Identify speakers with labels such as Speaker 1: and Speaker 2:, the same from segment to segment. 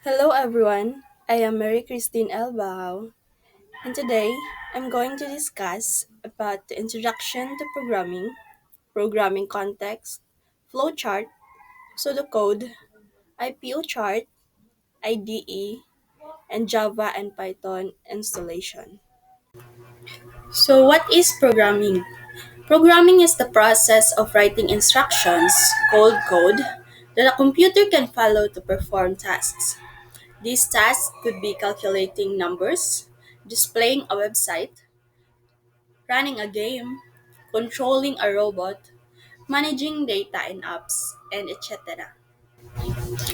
Speaker 1: Hello everyone, I am Mary Christine L. Bahau, and today I'm going to discuss about the introduction to programming context, flowchart, pseudocode, IPO chart, IDE, and Java and Python installation. So what is programming? Programming is the process of writing instructions, called code, that a computer can follow to perform tasks. These tasks could be calculating numbers, displaying a website, running a game, controlling a robot, managing data in apps, and etc.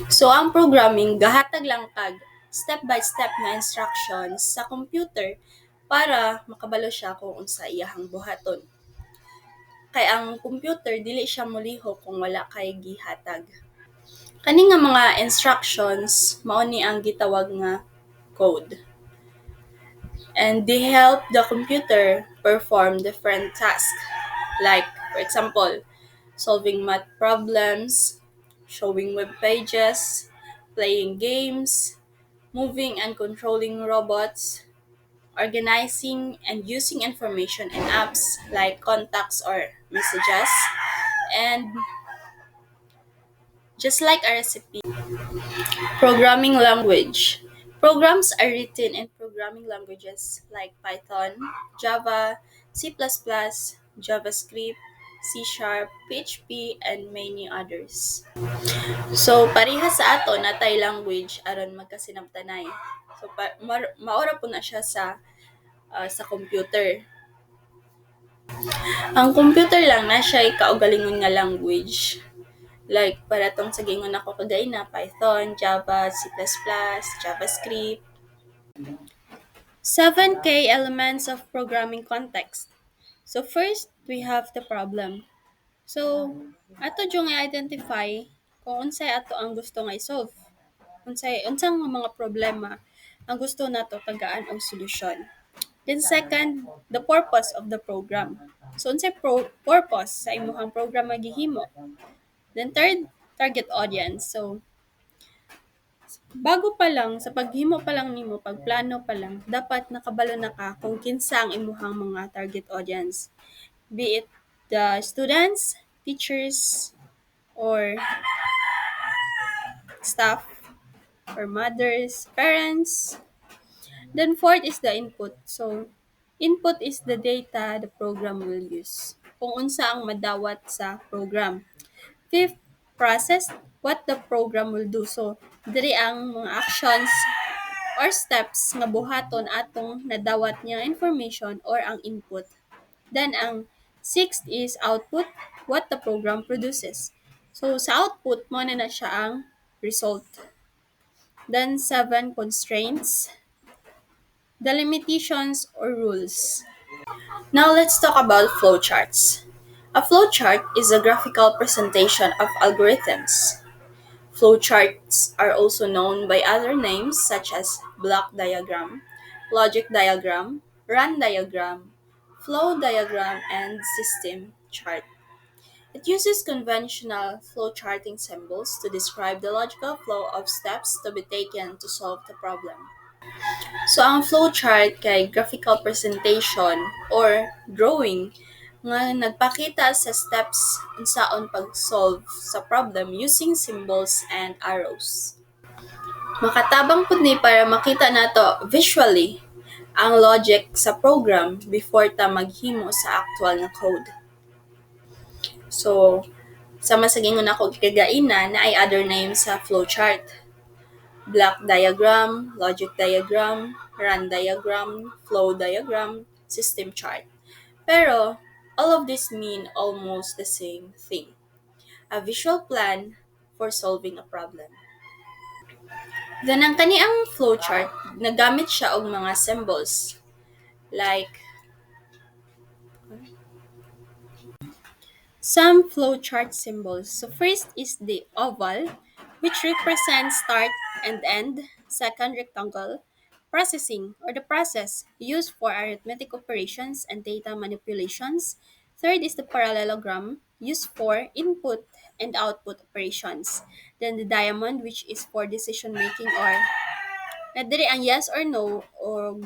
Speaker 1: So ang programming gahatag lang kag step-by-step na instructions sa computer para makabalo siya kung unsa iyahang buhaton. Kay ang computer dili siya molihok kung wala kay gihatag. Kani nga mga instructions mao ni ang gitawag nga code. And they help the computer perform different tasks, like, for example, solving math problems, showing web pages, playing games, moving and controlling robots, organizing and using information in apps like contacts or messages, and just like a recipe. Programming language. Programs are written in programming languages like Python, Java, C++, JavaScript, C Sharp, PHP, and many others. So, pareha sa ato natay language aron magkasinabtanay. So, maora po na siya sa computer. Ang computer lang na siya kaugalingon nga language. Like, para tong sa gingon ako kagay na Python, Java, C++, JavaScript. 7K elements of programming context. So first, we have the problem. So, ato yung i-identify kung unsay ato ang gusto nga i-solve. Unsang mga problema ang gusto nato tagaan og solusyon. Then second, the purpose of the program. So unsay purpose sa imong program nga gihimo. Then third, target audience. So bago pa lang, sa paghimo pa lang nimo, pagplano pa lang, dapat nakabalo na ka kung kinsa ang imuhang mga target audience. Be it the students, teachers, or staff, or mothers, parents. Then fourth is the input. So, input is the data the program will use. Kung unsa ang madawat sa program. Fifth, process, what the program will do. So, diri ang mga actions or steps nga buhaton atong nadawat niya information or ang input. Then ang sixth is output, what the program produces. So sa output mo na siya ang result. Then seven, constraints, the limitations or rules. Now let's talk about flowcharts. A flowchart is a graphical presentation of algorithms. Flowcharts are also known by other names such as block diagram, logic diagram, run diagram, flow diagram, and system chart. It uses conventional flowcharting symbols to describe the logical flow of steps to be taken to solve the problem. So ang flowchart kay graphical presentation or drawing nga nagpakita sa steps unsaon pag-solve sa problem using symbols and arrows. Makatabang pud ni para makita nato visually ang logic sa program before ta maghimo sa actual nga code. So, sama sa gingon ako gikagaina na ay other names sa flowchart. Block diagram, logic diagram, run diagram, flow diagram, system chart. Pero, all of this mean almost the same thing. A visual plan for solving a problem. Then, ang kaniang flowchart, nagamit siya og mga symbols. Like, some flowchart symbols. So first is the oval, which represents start and end. Second, rectangle, processing or the process used for arithmetic operations and data manipulations. Third is the parallelogram, used for input and output operations. Then the diamond, which is for decision making, or nadiri ang yes or no, or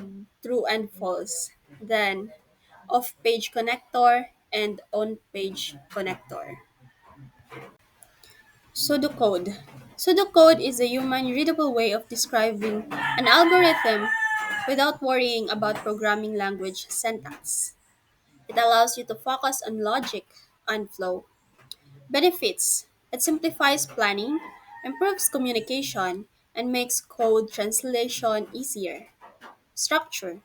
Speaker 1: true and false. Then off-page connector and on-page connector. Pseudocode. Pseudocode is a human-readable way of describing an algorithm without worrying about programming language syntax. It allows you to focus on logic and flow. Benefits: it simplifies planning, improves communication, and makes code translation easier. Structure: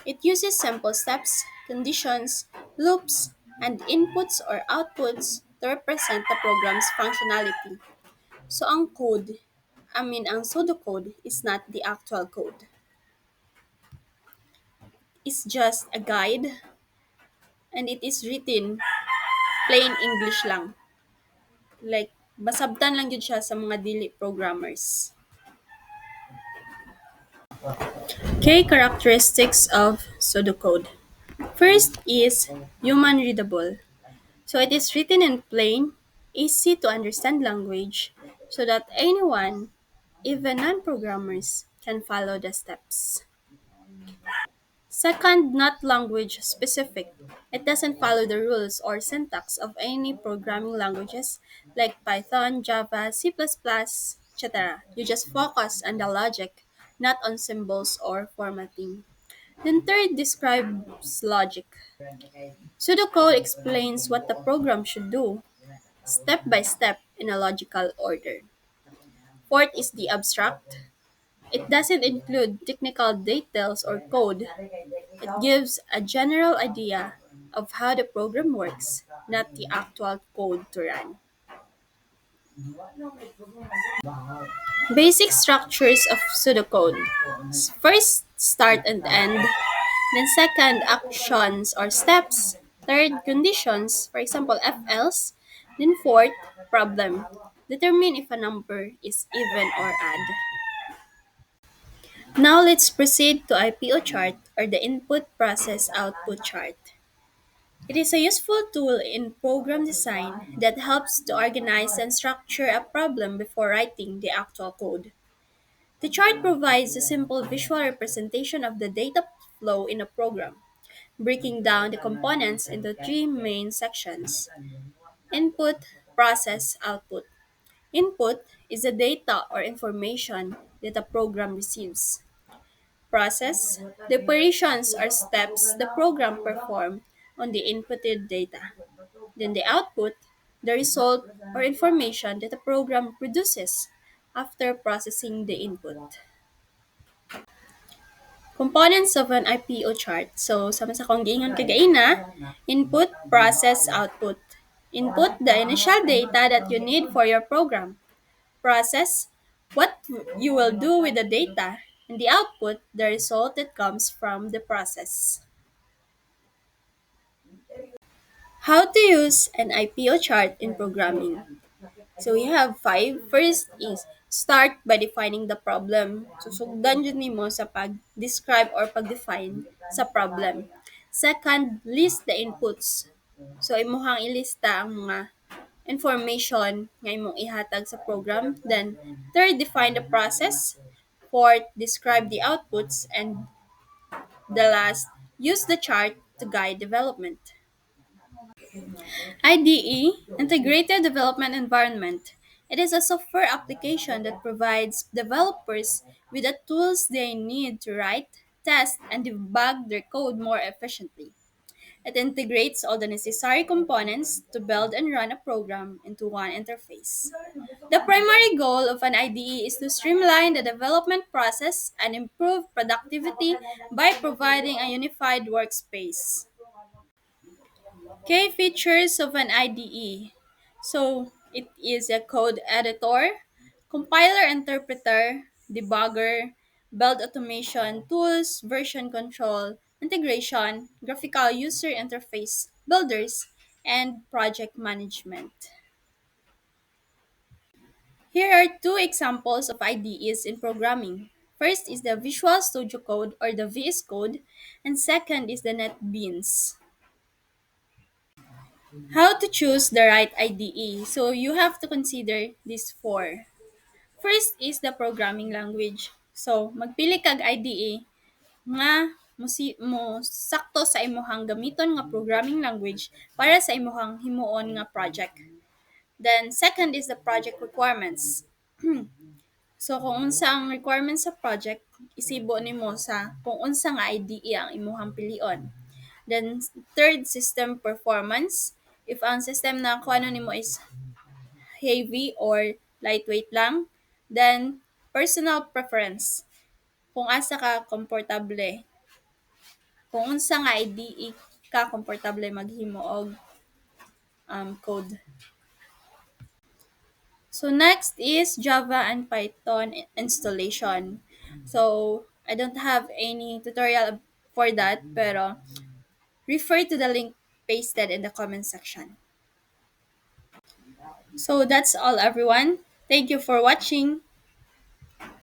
Speaker 1: it uses simple steps, conditions, loops, and inputs or outputs to represent the program's functionality. So ang pseudocode is not the actual code. It's just a guide and it is written plain English lang. Like, basabtan lang yun siya sa mga dili programmers. Key characteristics of pseudocode. First is human readable. So it is written in plain, easy to understand language so that anyone, even non-programmers, can follow the steps. Second, not language specific. It doesn't follow the rules or syntax of any programming languages like Python, Java, C++, etc. You just focus on the logic, not on symbols or formatting. Then third describes logic. Pseudocode explains what the program should do, step by step in a logical order. Fourth is the abstract. It doesn't include technical details or code. It gives a general idea of how the program works, not the actual code to run. Basic structures of pseudocode. First, start and end. Then second, actions or steps. Third, conditions, for example, if else. Then fourth, problem. Determine if a number is even or odd. Now let's proceed to IPO chart, or the input process output chart. It is a useful tool in program design that helps to organize and structure a problem before writing the actual code. The chart provides a simple visual representation of the data flow in a program, breaking down the components into three main sections: input, process, output. Input is the data or information that a program receives. Process: the operations or steps the program performs on the inputted data. Then the output: the result or information that the program produces after processing the input. Components of an IPO chart. So, sama sa kong giingon kagaina, input, process, output. Input, the initial data that you need for your program. Process, what you will do with the data. And the output, the result that comes from the process. How to use an IPO chart in programming. So we have five. First is start by defining the problem. So sugdan yun nimo sa pag-describe or pag-define sa problem. Second, list the inputs. So imuhang ilista ang mga information nga imong ihatag sa program. Then third, define the process. Fourth, describe the outputs, and the last, use the chart to guide development. IDE, Integrated Development Environment. It is a software application that provides developers with the tools they need to write, test, and debug their code more efficiently. It integrates all the necessary components to build and run a program into one interface. The primary goal of an IDE is to streamline the development process and improve productivity by providing a unified workspace. Key features of an IDE. So, it is a code editor, compiler interpreter, debugger, build automation tools, version control, integration, graphical user interface builders, and project management. Here are two examples of IDEs in programming. First is the Visual Studio Code, or the VS Code, and second is the NetBeans.
Speaker 2: How to choose the right IDE? So you have to consider these four. First is the programming language. So magpili kag IDE nga mo sakto sa imuhang gamiton nga programming language para sa imuhang himuon nga project. Then second is the project requirements. So kung unsa ang requirements sa project, isibo nimo sa kung unsa nga IDE ang imuhang pilion. Then third, system performance. If ang system na kung ano nimo is heavy or lightweight lang. Then personal preference. Kung asa ka komportable, kung unsa nga IDE ka komportable maghimo og code. So next is Java and Python installation. So I don't have any tutorial for that, pero refer to the link pasted in the comment section. So that's all everyone. Thank you for watching.